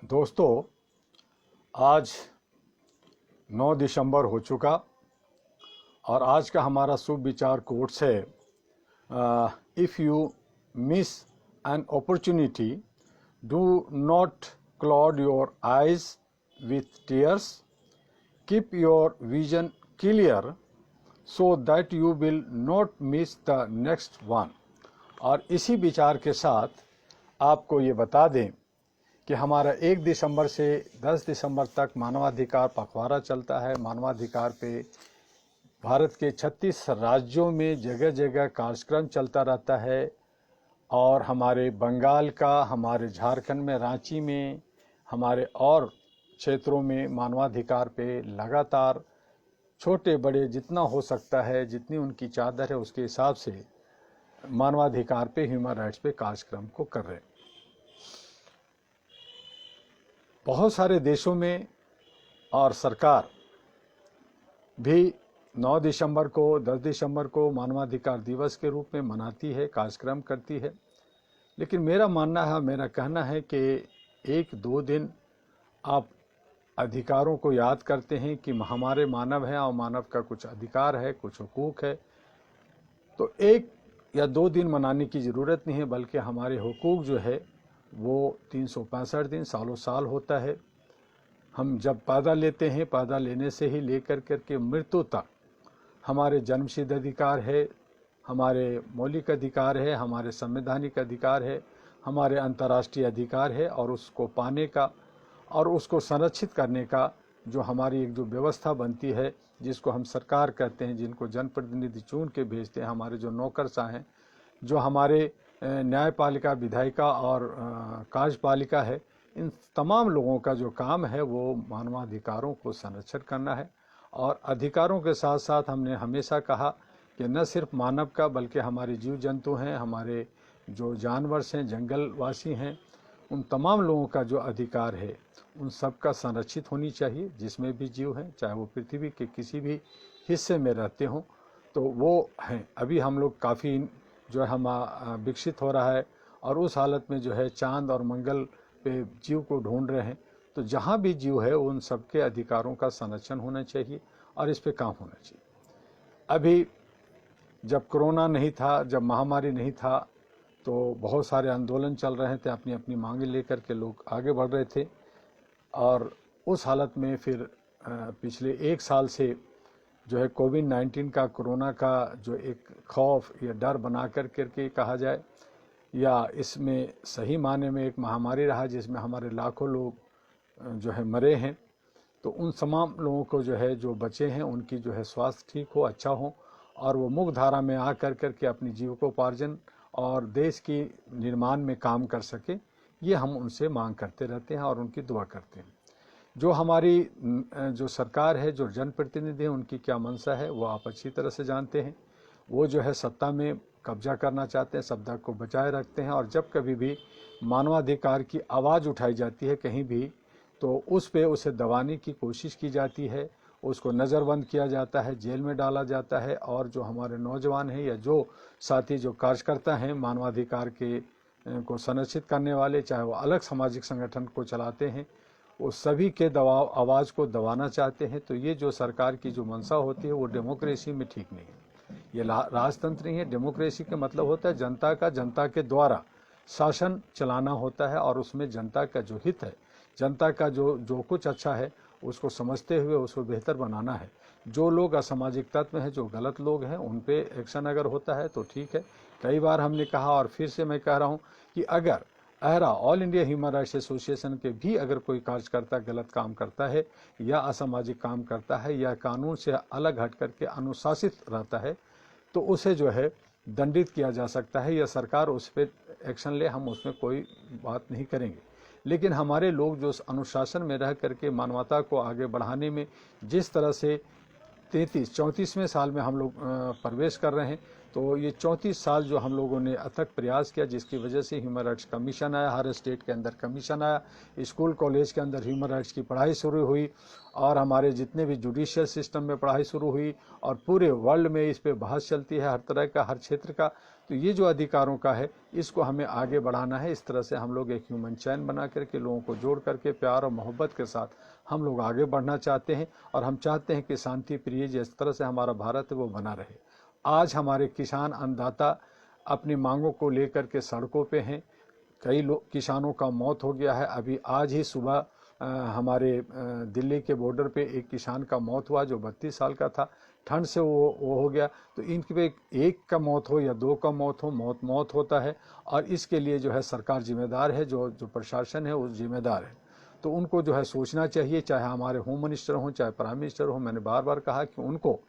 दोस्तों, आज 9 दिसंबर हो चुका और आज का हमारा शुभ विचार कोट्स है, if you miss an opportunity do not cloud your eyes with tears, keep your vision clear so that you will not miss the next one. और इसी विचार के साथ आपको ये बता दें कि हमारा 1 दिसंबर से 10 दिसंबर तक मानवाधिकार पखवाड़ा चलता है। मानवाधिकार पे भारत के 36 राज्यों में जगह जगह कार्यक्रम चलता रहता है और हमारे बंगाल का, हमारे झारखंड में रांची में, हमारे और क्षेत्रों में मानवाधिकार पे लगातार छोटे बड़े जितना हो सकता है, जितनी उनकी चादर है उसके हिसाब से मानवाधिकार पे, ह्यूमन राइट्स पे कार्यक्रम को कर रहे हैं। बहुत सारे देशों में और सरकार भी 9 दिसंबर को, 10 दिसंबर को मानवाधिकार दिवस के रूप में मनाती है, कार्यक्रम करती है। लेकिन मेरा मानना है, मेरा कहना है कि 1-2 दिन आप अधिकारों को याद करते हैं कि हमारे मानव हैं और मानव का कुछ अधिकार है, कुछ हुकूक है, तो 1 या 2 दिन मनाने की ज़रूरत नहीं है, बल्कि हमारे हुकूक जो है वो 365 दिन सालों साल होता है। हम जब पैदा लेते हैं, पैदा लेने से ही लेकर के मृत्यु तक हमारे जन्मसिद्ध अधिकार है, हमारे मौलिक अधिकार है, हमारे संवैधानिक अधिकार है, हमारे अंतर्राष्ट्रीय अधिकार है, और उसको पाने का और उसको संरक्षित करने का जो हमारी एक जो व्यवस्था बनती है, जिसको हम सरकार कहते हैं, जिनको जनप्रतिनिधि चुन के भेजते हैं, हमारे जो नौकरशाह हैं, जो हमारे न्यायपालिका, विधायिका और कार्यपालिका है, इन तमाम लोगों का जो काम है वो मानवाधिकारों को संरक्षण करना है। और अधिकारों के साथ साथ हमने हमेशा कहा कि न सिर्फ मानव का, बल्कि हमारे जीव जंतु हैं, हमारे जो जानवर हैं, जंगलवासी हैं, उन तमाम लोगों का जो अधिकार है उन सब का संरक्षित होनी चाहिए। जिसमें भी जीव हैं, चाहे वो पृथ्वी के किसी भी हिस्से में रहते हों, तो वो हैं। अभी हम लोग काफ़ी जो है हम विकसित हो रहा है और उस हालत में जो है चांद और मंगल पे जीव को ढूंढ रहे हैं। तो जहाँ भी जीव है उन सबके अधिकारों का संरक्षण होना चाहिए और इस पे काम होना चाहिए। अभी जब कोरोना नहीं था, जब महामारी नहीं था, तो बहुत सारे आंदोलन चल रहे थे, अपनी अपनी मांगें लेकर के लोग आगे बढ़ रहे थे। और उस हालत में फिर पिछले 1 साल से जो है कोविड-19 का, कोरोना का जो एक खौफ या डर बना करके कहा जाए, या इसमें सही माने में एक महामारी रहा जिसमें हमारे लाखों लोग जो है मरे हैं। तो उन तमाम लोगों को जो है, जो बचे हैं, उनकी जो है स्वास्थ्य ठीक हो, अच्छा हो और वो मुख्य धारा में आ करके अपनी जीविकोपार्जन और देश की निर्माण में काम कर सके, ये हम उनसे मांग करते रहते हैं और उनकी दुआ करते हैं। जो हमारी जो सरकार है, जो जनप्रतिनिधि हैं, उनकी क्या मंशा है वो आप अच्छी तरह से जानते हैं। वो जो है सत्ता में कब्जा करना चाहते हैं, सत्ता को बचाए रखते हैं, और जब कभी भी मानवाधिकार की आवाज़ उठाई जाती है कहीं भी, तो उस पे उसे दबाने की कोशिश की जाती है, उसको नज़रबंद किया जाता है, जेल में डाला जाता है। और जो हमारे नौजवान हैं या जो साथी, जो कार्यकर्ता हैं मानवाधिकार के को संरक्षित करने वाले, चाहे वो अलग सामाजिक संगठन को चलाते हैं, वो सभी के दबाव आवाज़ को दबाना चाहते हैं। तो ये जो सरकार की जो मंशा होती है वो डेमोक्रेसी में ठीक नहीं है, ये राजतंत्र नहीं है। डेमोक्रेसी का मतलब होता है जनता का, जनता के द्वारा शासन चलाना होता है, और उसमें जनता का जो हित है, जनता का जो कुछ अच्छा है उसको समझते हुए उसको बेहतर बनाना है। जो लोग असामाजिक तत्व हैं, जो गलत लोग हैं, उन पे एक्शन अगर होता है तो ठीक है। कई बार हमने कहा और फिर से मैं कह रहा हूँ कि अगर अहरा, all India human rights association के भी अगर कोई कार्यकर्ता गलत काम करता है या असामाजिक काम करता है या कानून से अलग हट करके अनुशासित रहता है, तो उसे जो है दंडित किया जा सकता है, या सरकार उस पर एक्शन ले, हम उसमें कोई बात नहीं करेंगे। लेकिन हमारे लोग जो अनुशासन में रह करके मानवता को आगे बढ़ाने में जिस तरह से 34वें साल में हम लोग प्रवेश कर रहे हैं, तो ये 34 साल जो हम लोगों ने अथक प्रयास किया, जिसकी वजह से ह्यूमन राइट्स कमीशन आया, हर स्टेट के अंदर कमीशन आया, स्कूल कॉलेज के अंदर ह्यूमन राइट्स की पढ़ाई शुरू हुई और हमारे जितने भी जुडिशियल सिस्टम में पढ़ाई शुरू हुई और पूरे वर्ल्ड में इस पे बहस चलती है, हर तरह का, हर क्षेत्र का। तो ये जो अधिकारों का है, इसको हमें आगे बढ़ाना है। इस तरह से हम लोग एक ह्यूमन चैन बना करके, लोगों को जोड़ करके, प्यार और मोहब्बत के साथ हम लोग आगे बढ़ना चाहते हैं और हम चाहते हैं कि शांति प्रिय जिस तरह से हमारा भारत है वो बना रहे। आज हमारे किसान अन्नदाता अपनी मांगों को लेकर के सड़कों पे हैं। कई लोग किसानों का मौत हो गया है। अभी आज ही सुबह हमारे दिल्ली के बॉर्डर पे एक किसान का मौत हुआ जो 32 साल का था। ठंड से वो हो गया। तो इनके पे एक का मौत हो या दो का मौत हो, मौत होता है और इसके लिए जो है सरकार जिम्मेदार है, जो प्रशासन है वो जिम्मेदार है। तो उनको जो है सोचना चाहिए, चाहे हमारे होम मिनिस्टर हों, चाहे प्राइम मिनिस्टर हो। मैंने बार बार कहा कि उनको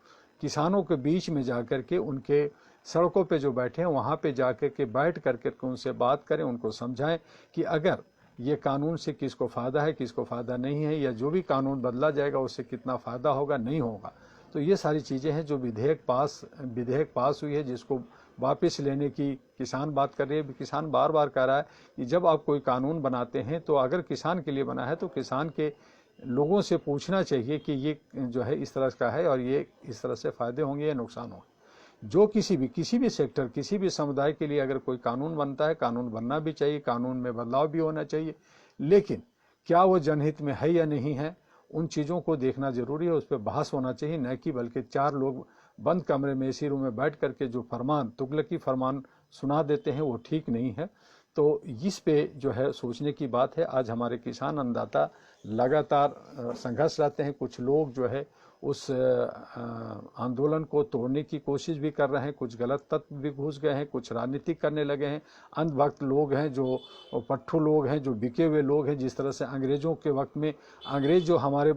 किसानों के बीच में जाकर के, उनके सड़कों पे जो बैठे हैं वहाँ पे जाकर के बैठ करके उनसे बात करें, उनको समझाएं कि अगर ये कानून से किसको फ़ायदा है, किसको फ़ायदा नहीं है, या जो भी कानून बदला जाएगा उससे कितना फ़ायदा होगा, नहीं होगा। तो ये सारी चीज़ें हैं। जो विधेयक पास हुई है, जिसको वापस लेने की किसान बात कर रही है। किसान बार बार कह रहा है कि जब आप कोई कानून बनाते हैं तो अगर किसान के लिए बना है तो किसान के लोगों से पूछना चाहिए कि ये जो है इस तरह का है और ये इस तरह से फ़ायदे होंगे या नुकसान होंगे। जो किसी भी सेक्टर, किसी भी समुदाय के लिए अगर कोई कानून बनता है, कानून बनना भी चाहिए, कानून में बदलाव भी होना चाहिए, लेकिन क्या वो जनहित में है या नहीं है, उन चीज़ों को देखना जरूरी है। उस पर बहस होना चाहिए, न कि बल्कि 4 लोग बंद कमरे में एसी रूम में बैठ करके जो फरमान, तुगलकी फरमान सुना देते हैं, वो ठीक नहीं है। तो इस पे जो है सोचने की बात है। आज हमारे किसान अन्नदाता लगातार संघर्ष रहते हैं। कुछ लोग जो है उस आंदोलन को तोड़ने की कोशिश भी कर रहे हैं, कुछ गलत तत्व भी घुस गए हैं, कुछ राजनीतिक करने लगे हैं। अंधभक्त लोग हैं, जो पट्टू लोग हैं, जो बिके हुए लोग हैं। जिस तरह से अंग्रेजों के वक्त में अंग्रेज जो हमारे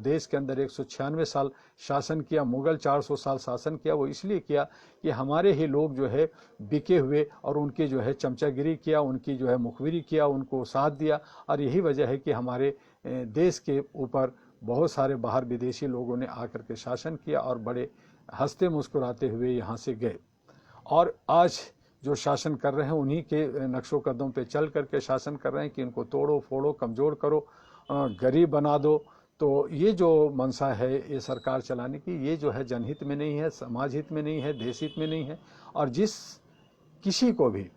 देश के अंदर 196 साल शासन किया, मुगल 400 साल शासन किया, वो इसलिए किया कि हमारे ही लोग जो है बिके हुए और उनकी जो है चमचागिरी किया, उनकी जो है मुखबिरी किया, उनको साथ दिया। और यही वजह है कि हमारे देश के ऊपर बहुत सारे बाहर विदेशी लोगों ने आकर के शासन किया और बड़े हंसते मुस्कुराते हुए यहाँ से गए। और आज जो शासन कर रहे हैं उन्हीं के नक्शों कदमों पे चल करके शासन कर रहे हैं कि इनको तोड़ो फोड़ो, कमज़ोर करो, गरीब बना दो। तो ये जो मंशा है ये सरकार चलाने की, ये जो है जनहित में नहीं है, समाज हित में नहीं है, देश हित में नहीं है। और जिस किसी को भी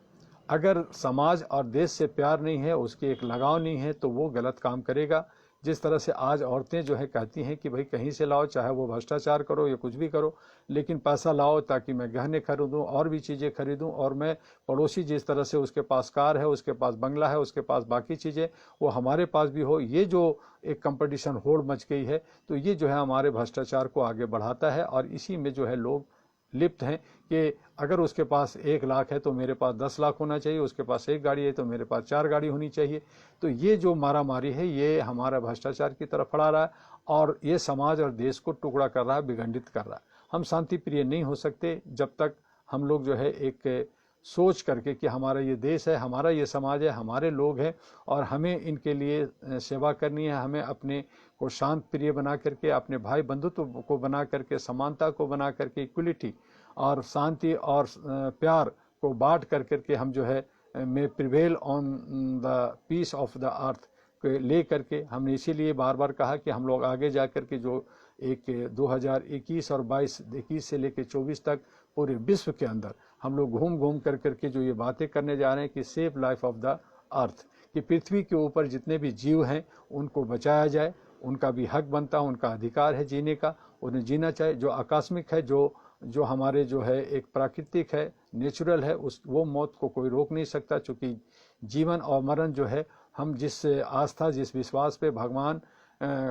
अगर समाज और देश से प्यार नहीं है, उसके एक लगाव नहीं है, तो वो गलत काम करेगा। जिस तरह से आज औरतें जो है कहती हैं कि भाई कहीं से लाओ, चाहे वो भ्रष्टाचार करो या कुछ भी करो, लेकिन पैसा लाओ ताकि मैं गहने खरीदूं और भी चीज़ें खरीदूं, और मैं पड़ोसी जिस तरह से उसके पास कार है, उसके पास बंगला है, उसके पास बाकी चीज़ें, वो हमारे पास भी हो। ये जो एक कंपटीशन होड़ मच गई है, तो ये जो है हमारे भ्रष्टाचार को आगे बढ़ाता है। और इसी में जो है लोग लिप्त हैं कि अगर उसके पास 1 लाख है तो मेरे पास 10 लाख होना चाहिए, उसके पास 1 गाड़ी है तो मेरे पास 4 गाड़ी होनी चाहिए। तो ये जो मारामारी है, ये हमारा भ्रष्टाचार की तरफ बढ़ा रहा है और ये समाज और देश को टुकड़ा कर रहा है, विखंडित कर रहा है। हम शांति प्रिय नहीं हो सकते जब तक हम लोग जो है एक सोच करके कि हमारा ये देश है, हमारा ये समाज है, हमारे लोग हैं और हमें इनके लिए सेवा करनी है। हमें अपने को शांत प्रिय बना करके, अपने भाई बंधुत्व को बना करके, समानता को बना करके, इक्वलिटी और शांति और प्यार को बांट कर करके हम जो है may prevail on the peace of the earth ले करके, हमने इसीलिए बार बार कहा कि हम लोग आगे जा कर के जो एक 2021 और 21 से लेकर 24 तक पूरे विश्व के अंदर हम लोग घूम कर करके जो ये बातें करने जा रहे हैं कि सेव लाइफ ऑफ द अर्थ, कि पृथ्वी के ऊपर जितने भी जीव हैं उनको बचाया जाए। उनका भी हक बनता है, उनका अधिकार है जीने का, उन्हें जीना चाहिए। जो आकस्मिक है, जो हमारे जो है एक प्राकृतिक है, नेचुरल है, वो मौत को कोई रोक नहीं सकता। चूँकि जीवन और मरण जो है, हम जिस आस्था, जिस विश्वास पे भगवान,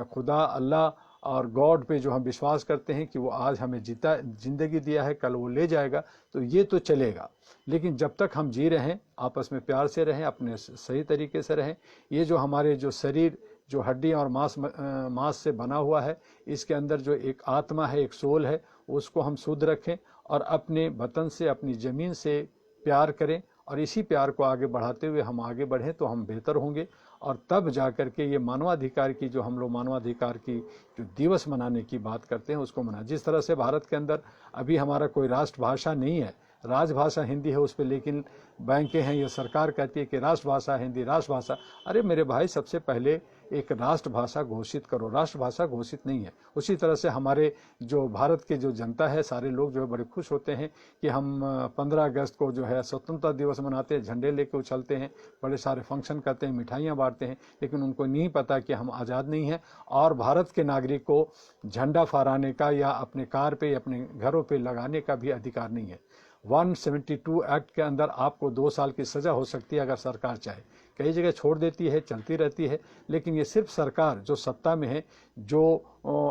खुदा, अल्लाह और गॉड पे जो हम विश्वास करते हैं कि वो आज हमें जिंदगी दिया है, कल वो ले जाएगा, तो ये तो चलेगा। लेकिन जब तक हम जी रहे हैं, आपस में प्यार से रहें, अपने सही तरीके से रहें। ये जो हमारे जो शरीर, जो हड्डी और मांस से बना हुआ है, इसके अंदर जो एक आत्मा है, एक सोल है, उसको हम शुद्ध रखें और अपने वतन से, अपनी ज़मीन से प्यार करें और इसी प्यार को आगे बढ़ाते हुए हम आगे बढ़ें तो हम बेहतर होंगे। और तब जा कर के ये मानवाधिकार की जो हम लोग मानवाधिकार की जो दिवस मनाने की बात करते हैं उसको मना। जिस तरह से भारत के अंदर अभी हमारा कोई राष्ट्रभाषा नहीं है, राजभाषा हिंदी है उस पर, लेकिन बैंकें हैं, ये सरकार कहती है कि राष्ट्रभाषा हिंदी, राष्ट्रभाषा। अरे मेरे भाई, सबसे पहले एक राष्ट्रभाषा घोषित करो, राष्ट्रभाषा घोषित नहीं है। उसी तरह से हमारे जो भारत के जो जनता है, सारे लोग जो है बड़े खुश होते हैं कि हम 15 अगस्त को जो है स्वतंत्रता दिवस मनाते हैं, झंडे लेके उछलते हैं, बड़े सारे फंक्शन करते हैं, मिठाइयाँ बांटते हैं, लेकिन उनको नहीं पता कि हम आज़ाद नहीं हैं और भारत के नागरिक को झंडा फहराने का या अपने कार पे या अपने घरों पे लगाने का भी अधिकार नहीं है। 172 एक्ट के अंदर आपको 2 साल की सज़ा हो सकती है अगर सरकार चाहे। कई जगह छोड़ देती है, चलती रहती है, लेकिन ये सिर्फ सरकार जो सत्ता में है, जो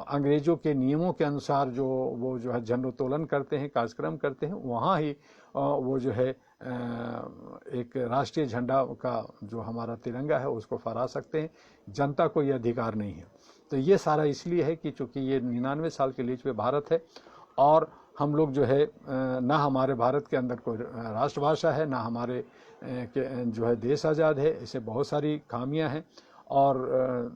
अंग्रेज़ों के नियमों के अनुसार जो वो जो है झंडोत्तोलन करते हैं, कार्यक्रम करते हैं, वहाँ ही वो जो है एक राष्ट्रीय झंडा का जो हमारा तिरंगा है उसको फहरा सकते हैं। जनता को ये अधिकार नहीं है। तो ये सारा इसलिए है कि चूँकि ये 99 साल के लीज पे भारत है और हम लोग जो है ना हमारे भारत के अंदर कोई राष्ट्रभाषा है, ना हमारे जो है देश आज़ाद है। इसे बहुत सारी खामियां हैं। और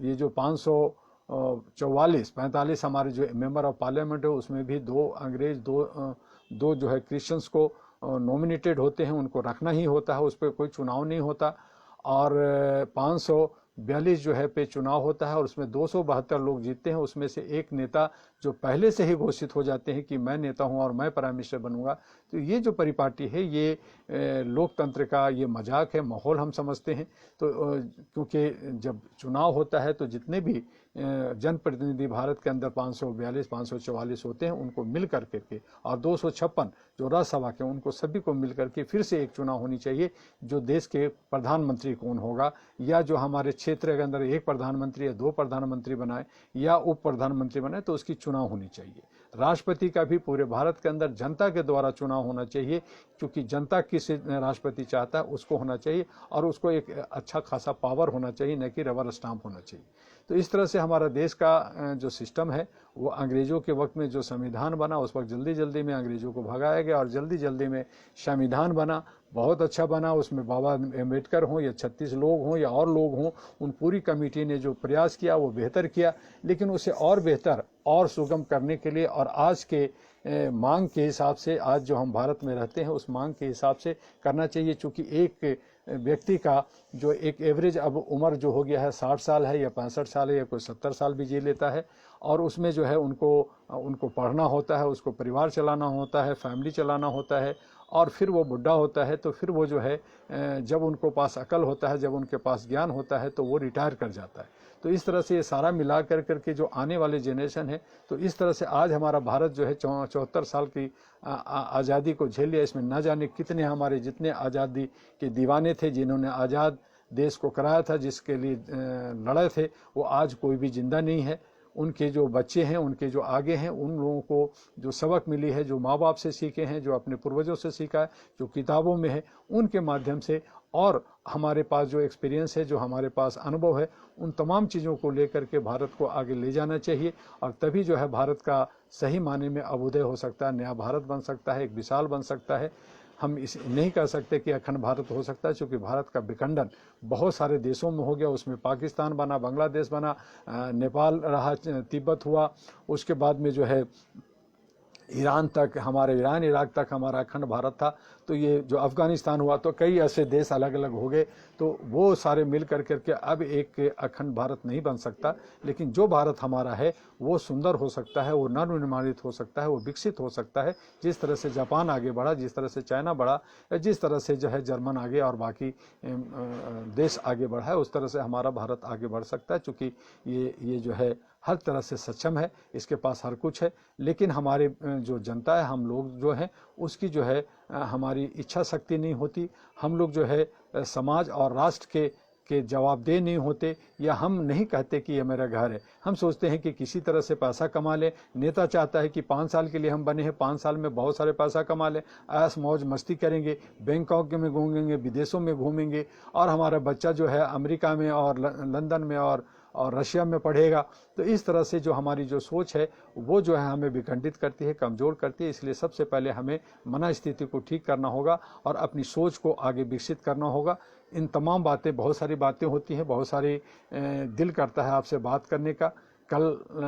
ये जो 544-45 हमारे जो मेंबर ऑफ पार्लियामेंट है उसमें भी 2 अंग्रेज, दो जो है क्रिश्चियंस को नॉमिनेटेड होते हैं, उनको रखना ही होता है, उस पर कोई चुनाव नहीं होता। और 542 जो है पे चुनाव होता है और उसमें 272 लोग जीतते हैं। उसमें से एक नेता जो पहले से ही घोषित हो जाते हैं कि मैं नेता हूं और मैं प्राइम मिनिस्टर बनूंगा। तो ये जो परिपाटी है ये लोकतंत्र का ये मजाक है, माहौल हम समझते हैं। तो क्योंकि जब चुनाव होता है तो जितने भी जनप्रतिनिधि भारत के अंदर 542-544 होते हैं उनको मिल करके और 256 जो राज्यसभा के उनको सभी को मिल करके फिर से एक चुनाव होनी चाहिए। जो देश के प्रधानमंत्री कौन होगा या जो हमारे क्षेत्र के अंदर एक प्रधानमंत्री या 2 प्रधानमंत्री बनाए या उप प्रधानमंत्री बनाए तो उसकी चुनाव होनी चाहिए। राष्ट्रपति का भी पूरे भारत के अंदर जनता के द्वारा चुनाव होना चाहिए, क्योंकि जनता किस राष्ट्रपति चाहता है उसको होना चाहिए और उसको एक अच्छा खासा पावर होना चाहिए, न कि रबर स्टाम्प होना चाहिए। तो इस तरह से हमारा देश का जो सिस्टम है वो अंग्रेज़ों के वक्त में जो संविधान बना उस वक्त जल्दी जल्दी में अंग्रेज़ों को भगाया गया और जल्दी जल्दी में संविधान बना, बहुत अच्छा बना। उसमें बाबा अम्बेडकर हों या 36 लोग हों या और लोग हों, उन पूरी कमेटी ने जो प्रयास किया वो बेहतर किया, लेकिन उसे और बेहतर और सुगम करने के लिए और आज के मांग के हिसाब से, आज जो हम भारत में रहते हैं उस मांग के हिसाब से करना चाहिए। चूँकि एक व्यक्ति का जो एक एवरेज अब उम्र जो हो गया है 60 साल है या 65 साल है या कोई 70 साल भी जी लेता है, और उसमें जो है उनको पढ़ना होता है, उसको परिवार चलाना होता है, फैमिली चलाना होता है, और फिर वो बुढ़ा होता है तो फिर वो जो है जब उनको पास अकल होता है, जब उनके पास ज्ञान होता है तो वो रिटायर कर जाता है। तो इस तरह से ये सारा मिला करके जो आने वाले जनरेशन है, तो इस तरह से आज हमारा भारत जो है 74 साल की आज़ादी को झेल लिया। इसमें न जाने कितने हमारे जितने आज़ादी के दीवाने थे, जिन्होंने आज़ाद देश को कराया था, जिसके लिए लड़े थे, वो आज कोई भी जिंदा नहीं है। उनके जो बच्चे हैं, उनके जो आगे हैं, उन लोगों को जो सबक मिली है, जो माँ बाप से सीखे हैं, जो अपने पूर्वजों से सीखा है, जो किताबों में है, उनके माध्यम से, और हमारे पास जो एक्सपीरियंस है, जो हमारे पास अनुभव है, उन तमाम चीज़ों को लेकर के भारत को आगे ले जाना चाहिए। और तभी जो है भारत का सही माने में अभ्युदय हो सकता है, नया भारत बन सकता है, एक विशाल बन सकता है। हम इस नहीं कह सकते कि अखंड भारत हो सकता है, क्योंकि भारत का विखंडन बहुत सारे देशों में हो गया। उसमें पाकिस्तान बना, बांग्लादेश बना, नेपाल रहा, तिब्बत हुआ, उसके बाद में जो है ईरान तक, हमारे ईरान इराक तक हमारा अखंड भारत था। तो ये जो अफ़गानिस्तान हुआ, तो कई ऐसे देश अलग अलग हो गए। तो वो सारे मिल करके अब एक अखंड भारत नहीं बन सकता, लेकिन जो भारत हमारा है वो सुंदर हो सकता है, वो नवनिर्माणित हो सकता है, वो विकसित हो सकता है। जिस तरह से जापान आगे बढ़ा, जिस तरह से चाइना बढ़ा, या जिस तरह से जो है जर्मन आगे और बाकी देश आगे बढ़ा है, उस तरह से हमारा भारत आगे बढ़ सकता है। चूँकि ये जो है हर तरह से सक्षम है, इसके पास हर कुछ है, लेकिन हमारे जो जनता है, हम लोग जो हैं, उसकी जो है हमारी इच्छा शक्ति नहीं होती। हम लोग जो है समाज और राष्ट्र के जवाबदेह नहीं होते, या हम नहीं कहते कि ये मेरा घर है। हम सोचते हैं कि किसी तरह से पैसा कमा लें। नेता चाहता है कि 5 साल के लिए हम बने हैं, 5 साल में बहुत सारे पैसा कमा लें, ऐश मौज मस्ती करेंगे, बैंकॉक में घूमेंगे, विदेशों में घूमेंगे, और हमारा बच्चा जो है अमेरिका में और लंदन में और और रशिया में पढ़ेगा। तो इस तरह से जो हमारी जो सोच है वो जो है हमें विखंडित करती है, कमज़ोर करती है। इसलिए सबसे पहले हमें मन स्थिति को ठीक करना होगा और अपनी सोच को आगे विकसित करना होगा। इन तमाम बातें, बहुत सारी बातें होती हैं, बहुत सारी दिल करता है आपसे बात करने का। कल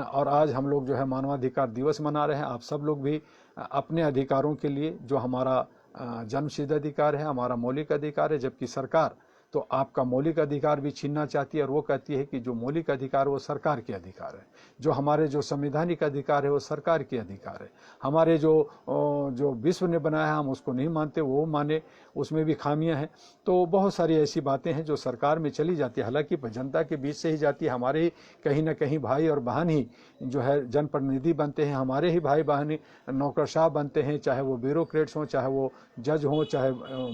और आज हम लोग जो है मानवाधिकार दिवस मना रहे हैं। आप सब लोग भी अपने अधिकारों के लिए, जो हमारा जन्मसिद्ध अधिकार है, हमारा मौलिक अधिकार है, जबकि सरकार तो आपका मौलिक अधिकार भी छीनना चाहती है और वो कहती है कि जो मौलिक अधिकार वो सरकार के अधिकार है, जो हमारे जो संवैधानिक अधिकार है वो सरकार के अधिकार है। हमारे जो विश्व ने बनाया है हम उसको नहीं मानते, वो माने, उसमें भी खामियां हैं। तो बहुत सारी ऐसी बातें हैं जो सरकार में चली जाती है, हालांकि जनता के बीच से ही जाती है। हमारे ही कहीं ना कहीं भाई और बहन ही जो है जनप्रतिनिधि बनते हैं, हमारे ही भाई बहन नौकरशाह बनते हैं, चाहे वो ब्यूरोक्रेट्स हों, चाहे वो जज हों, चाहे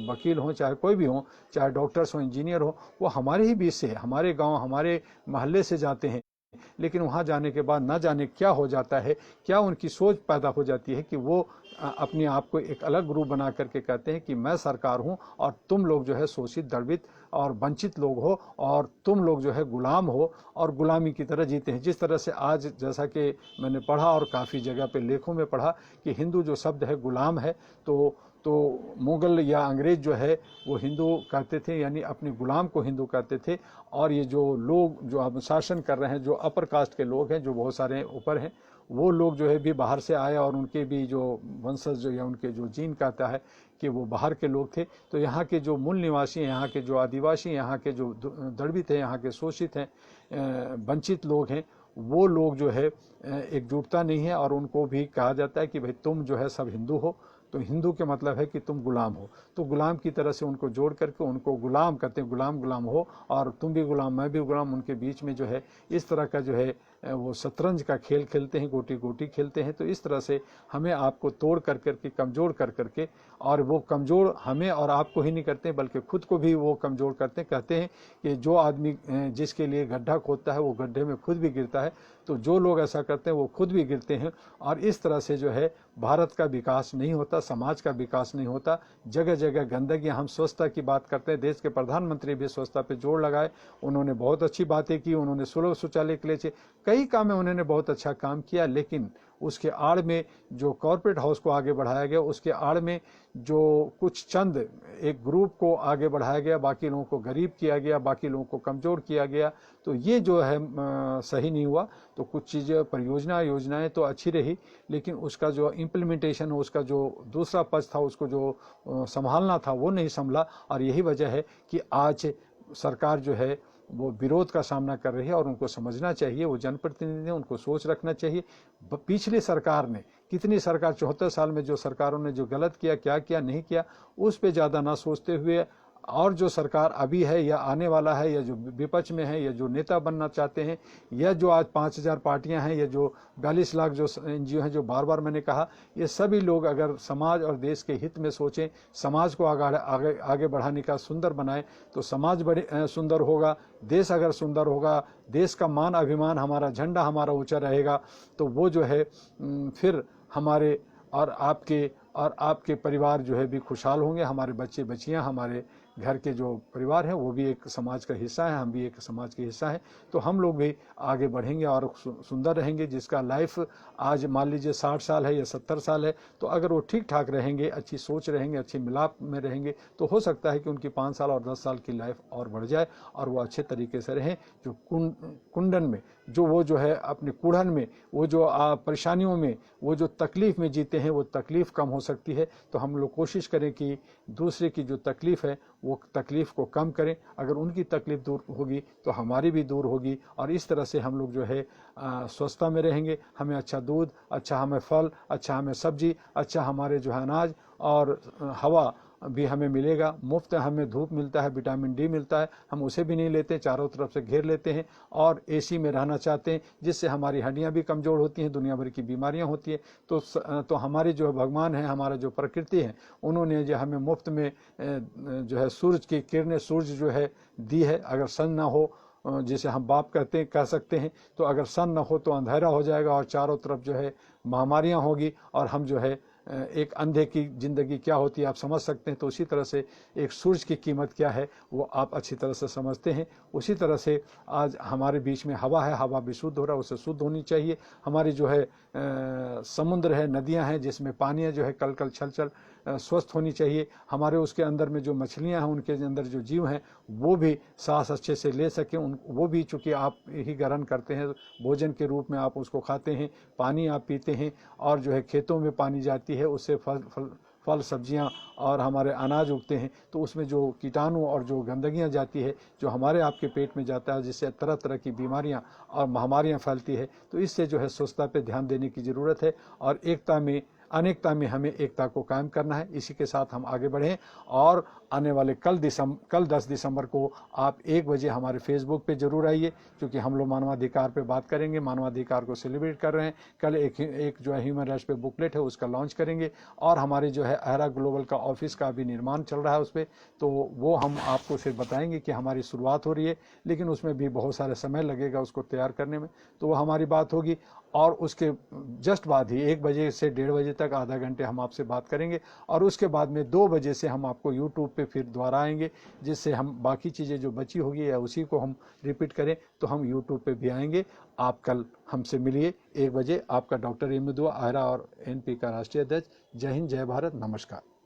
वकील हों, चाहे कोई भी हों, चाहे डॉक्टर्स हों, इंजीनियर हो, वो हमारे ही बीच से, हमारे गांव, हमारे मोहल्ले से जाते हैं। लेकिन वहां जाने के बाद न जाने क्या हो जाता है, क्या उनकी सोच पैदा हो जाती है कि वो अपने आप को एक अलग ग्रुप बना करके कहते हैं कि मैं सरकार हूं और तुम लोग जो है शोषित, दंडित और वंचित लोग हो और तुम लोग जो है गुलाम हो और गुलामी की तरह जीते हैं। जिस तरह से आज, जैसा कि मैंने पढ़ा और काफ़ी जगह पे लेखों में पढ़ा कि हिंदू जो शब्द है गुलाम है, तो मुगल या अंग्रेज जो है वो हिंदू कहते थे, यानी अपने गुलाम को हिंदू कहते थे। और ये जो लोग जो अब शासन कर रहे हैं, जो अपर कास्ट के लोग हैं, जो बहुत सारे ऊपर हैं, वो लोग जो है भी बाहर से आए और उनके भी जो वंशज जो या उनके जो जीन कहता है कि वो बाहर के लोग थे। तो यहाँ के जो मूल निवासी हैं, यहाँ के जो आदिवासी, यहाँ के जो दलित हैं, यहाँ के शोषित हैं, वंचित लोग हैं, वो लोग जो है एकजुटता नहीं है और उनको भी कहा जाता है कि भाई तुम जो है सब हिंदू हो। तो हिंदू के मतलब है कि तुम गुलाम हो। तो गुलाम की तरह से उनको जोड़ करके उनको गुलाम कहते हैं, गुलाम हो और तुम भी गुलाम, मैं भी गुलाम। उनके बीच में जो है इस तरह का जो है वो शतरंज का खेल खेलते हैं, गोटी गोटी खेलते हैं। तो इस तरह से हमें आपको तोड़ कर करके, कमज़ोर कर करके, और वो कमज़ोर हमें और आपको ही नहीं करते बल्कि खुद को भी वो कमज़ोर करते हैं। कहते हैं कि जो आदमी जिसके लिए गड्ढा खोदता है वो गड्ढे में खुद भी गिरता है। तो जो लोग ऐसा करते हैं वो खुद भी गिरते हैं। और इस तरह से जो है भारत का विकास नहीं होता, समाज का विकास नहीं होता। जगह जगह गंदगी। हम स्वच्छता की बात करते हैं, देश के प्रधानमंत्री भी स्वच्छता पे जोर लगाए, उन्होंने बहुत अच्छी बातें की, उन्होंने सुलभ शौचालय के लिए कई काम में उन्होंने बहुत अच्छा काम किया। लेकिन उसके आड़ में जो कॉर्पोरेट हाउस को आगे बढ़ाया गया, उसके आड़ में जो कुछ चंद एक ग्रुप को आगे बढ़ाया गया, बाकी लोगों को गरीब किया गया, बाकी लोगों को कमज़ोर किया गया, तो ये जो है सही नहीं हुआ। तो कुछ चीज़ें, योजनाएं तो अच्छी रही, लेकिन उसका जो इम्प्लीमेंटेशन, उसका जो दूसरा पक्ष था, उसको जो संभालना था वो नहीं संभला। और यही वजह है कि आज सरकार जो है वो विरोध का सामना कर रही है। और उनको समझना चाहिए, वो जनप्रतिनिधि हैं, उनको सोच रखना चाहिए। पिछली सरकार ने कितनी सरकार 74 साल में जो सरकारों ने जो गलत किया, क्या किया, नहीं किया, उस पे ज़्यादा ना सोचते हुए, और जो सरकार अभी है या आने वाला है, या जो विपक्ष में है, या जो नेता बनना चाहते हैं, या जो आज 5000 पार्टियां हैं, या जो 42 लाख जो NGO हैं, जो बार बार मैंने कहा, ये सभी लोग अगर समाज और देश के हित में सोचें, समाज को आगे बढ़ाने का सुंदर बनाएं, तो समाज बड़े सुंदर होगा। देश अगर सुंदर होगा, देश का मान अभिमान, हमारा झंडा हमारा ऊंचा रहेगा, तो वो जो है फिर हमारे और आपके परिवार जो है भी खुशहाल होंगे। हमारे बच्चे बच्चियां, हमारे घर के जो परिवार है वो भी एक समाज का हिस्सा है, हम भी एक समाज के हिस्सा है। तो हम लोग भी आगे बढ़ेंगे और सुंदर रहेंगे। जिसका लाइफ आज मान लीजिए 60 साल है या 70 साल है, तो अगर वो ठीक ठाक रहेंगे, अच्छी सोच रहेंगे, अच्छी मिलाप में रहेंगे, तो हो सकता है कि उनकी 5 साल और 10 साल की लाइफ और बढ़ जाए और वो अच्छे तरीके से रहें। जो कुंडन में वो जो है अपने कूढ़न में, वो जो परेशानियों में, वो जो तकलीफ में जीते हैं, वो तकलीफ कम हो सकती है। तो हम लोग कोशिश करें कि दूसरे की जो तकलीफ है वो तकलीफ को कम करें। अगर उनकी तकलीफ दूर होगी तो हमारी भी दूर होगी। और इस तरह से हम लोग जो है स्वस्थता में रहेंगे। हमें अच्छा दूध, अच्छा हमें फल, अच्छा हमें सब्जी, अच्छा हमारे जो है अनाज और हवा भी हमें मिलेगा। मुफ्त हमें धूप मिलता है, विटामिन डी मिलता है, हम उसे भी नहीं लेते, चारों तरफ से घेर लेते हैं और एसी में रहना चाहते हैं, जिससे हमारी हड्डियां भी कमज़ोर होती हैं, दुनिया भर की बीमारियां होती हैं। तो हमारे जो भगवान है, हमारा जो प्रकृति है, उन्होंने जो हमें मुफ्त में जो है सूरज की किरणें, सूरज जो है दी है। अगर सन ना हो, जिसे हम बाप कह सकते हैं, तो अगर सन न हो तो अंधेरा हो जाएगा और चारों तरफ जो है महामारियां होगी और हम जो है एक अंधे की ज़िंदगी क्या होती है आप समझ सकते हैं, तो उसी तरह से एक सूरज की कीमत क्या है वो आप अच्छी तरह से समझते हैं। उसी तरह से आज हमारे बीच में हवा है, हवा भी शुद्ध हो रहा है, उसे शुद्ध होनी चाहिए। हमारी जो है समुद्र है, नदियां हैं जिसमें पानियाँ जो है कल कल छल छल स्वस्थ होनी चाहिए। हमारे उसके अंदर में जो मछलियां हैं, उनके अंदर जो जीव हैं वो भी सांस अच्छे से ले सकें। वो भी चूँकि आप ही ग्रहण करते हैं, भोजन के रूप में आप उसको खाते हैं, पानी आप पीते हैं, और जो है खेतों में पानी जाती है, उससे फल सब्जियां और हमारे अनाज उगते हैं, तो उसमें जो कीटाणु और जो गंदगियां जाती है, जो हमारे आपके पेट में जाता है, जिससे तरह तरह की बीमारियां और महामारियां फैलती है, तो इससे जो है स्वच्छता पे ध्यान देने की ज़रूरत है। और अनेकता में हमें एकता को कायम करना है। इसी के साथ हम आगे बढ़ें, और आने वाले कल 10 दिसंबर को आप 1 बजे हमारे फेसबुक पे जरूर आइए, क्योंकि हम लोग मानवाधिकार पे बात करेंगे, मानवाधिकार को सेलिब्रेट कर रहे हैं। कल एक जो है ह्यूमन राइट्स पे बुकलेट है उसका लॉन्च करेंगे, और हमारे जो है अहरा ग्लोबल का ऑफिस का भी निर्माण चल रहा है उस पर, तो वो हम आपको फिर बताएंगे कि हमारी शुरुआत हो रही है, लेकिन उसमें भी बहुत सारे समय लगेगा उसको तैयार करने में, तो वो हमारी बात होगी। और उसके जस्ट बाद ही 1 बजे से 1:30 बजे तक आधा घंटे हम आपसे बात करेंगे, और उसके बाद में 2 बजे से हम आपको यूट्यूब पे फिर दोबारा आएंगे, जिससे हम बाकी चीज़ें जो बची होगी या उसी को हम रिपीट करें, तो हम यूट्यूब पे भी आएंगे। आप कल हमसे मिलिए 1 बजे। आपका डॉक्टर एम दुआ, अहरा और NP का राष्ट्रीय अध्यक्ष। जय हिंद, जय भारत, नमस्कार।